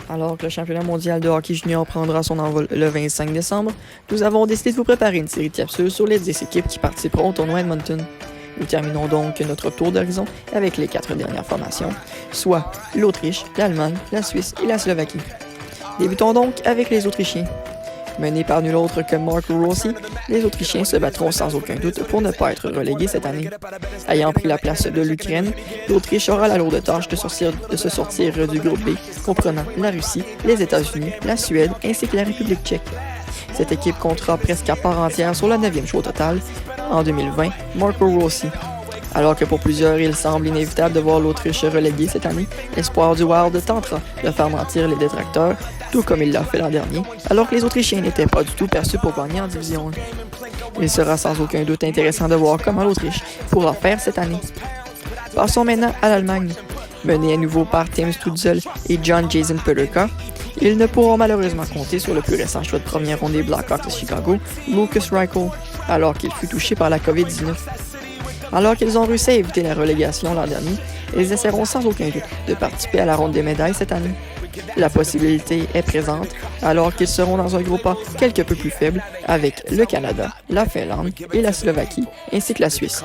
Alors que le championnat mondial de hockey junior prendra son envol le 25 décembre, nous avons décidé de vous préparer une série de capsules sur les 10 équipes qui participeront au tournoi Edmonton. Nous terminons donc notre tour d'horizon avec les 4 dernières formations, soit l'Autriche, l'Allemagne, la Suisse et la Slovaquie. Débutons donc avec les Autrichiens. Menés par nul autre que Marco Rossi, les Autrichiens se battront sans aucun doute pour ne pas être relégués cette année. Ayant pris la place de l'Ukraine, l'Autriche aura la lourde tâche de se sortir du groupe B, comprenant la Russie, les États-Unis, la Suède ainsi que la République tchèque. Cette équipe comptera presque à part entière sur la 9e choix au total, en 2020, Marco Rossi. Alors que pour plusieurs, il semble inévitable de voir l'Autriche reléguée cette année, l'espoir du Wild tentera de faire mentir les détracteurs, tout comme il l'a fait l'an dernier, alors que les Autrichiens n'étaient pas du tout perçus pour gagner en Division 1. Il sera sans aucun doute intéressant de voir comment l'Autriche pourra faire cette année. Passons maintenant à l'Allemagne. Menés à nouveau par Tim Stützle et John Jason Peterka, ils ne pourront malheureusement compter sur le plus récent choix de première ronde des Blackhawks de Chicago, Lukas Reichel, alors qu'il fut touché par la COVID-19. Alors qu'ils ont réussi à éviter la relégation l'an dernier, ils essaieront sans aucun doute de participer à la ronde des médailles cette année. La possibilité est présente alors qu'ils seront dans un groupe A quelque peu plus faible avec le Canada, la Finlande et la Slovaquie, ainsi que la Suisse.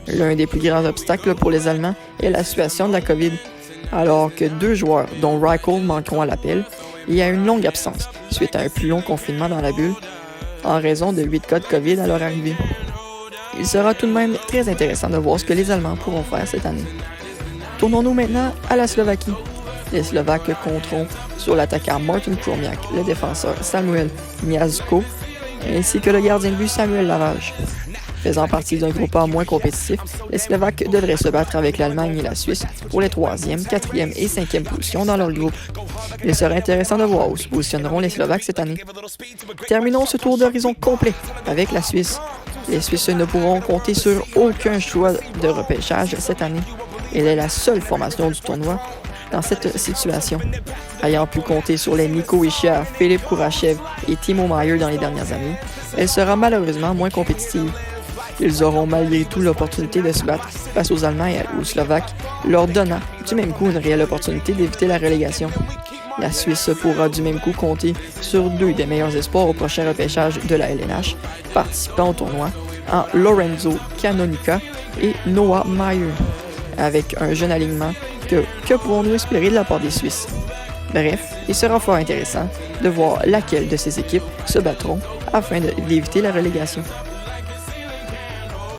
L'un des plus grands obstacles pour les Allemands est la situation de la COVID, alors que 2 joueurs, dont Reichel, manqueront à l'appel, et à une longue absence suite à un plus long confinement dans la bulle, en raison de 8 cas de COVID à leur arrivée. Il sera tout de même très intéressant de voir ce que les Allemands pourront faire cette année. Tournons-nous maintenant à la Slovaquie. Les Slovaques compteront sur l'attaquant Martin Chromiak, le défenseur Samuel Miazko, ainsi que le gardien de but Samuel Lavage. Faisant partie d'un groupe A moins compétitif, les Slovaques devraient se battre avec l'Allemagne et la Suisse pour les 3e, 4e et 5e positions dans leur groupe. Il sera intéressant de voir où se positionneront les Slovaques cette année. Terminons ce tour d'horizon complet avec la Suisse. Les Suisses ne pourront compter sur aucun choix de repêchage cette année. Elle est la seule formation du tournoi dans cette situation. Ayant pu compter sur les Nico Hischier, Philippe Kourachev et Timo Meier dans les dernières années, elle sera malheureusement moins compétitive. Ils auront malgré tout l'opportunité de se battre face aux Allemands et aux Slovaques, leur donnant du même coup une réelle opportunité d'éviter la relégation. La Suisse pourra du même coup compter sur 2 des meilleurs espoirs au prochain repêchage de la LNH, participant au tournoi, en Lorenzo Canonica et Noah Meier. Avec un jeune alignement, que pouvons-nous espérer de la part des Suisses? Bref, il sera fort intéressant de voir laquelle de ces équipes se battront afin d'éviter la relégation.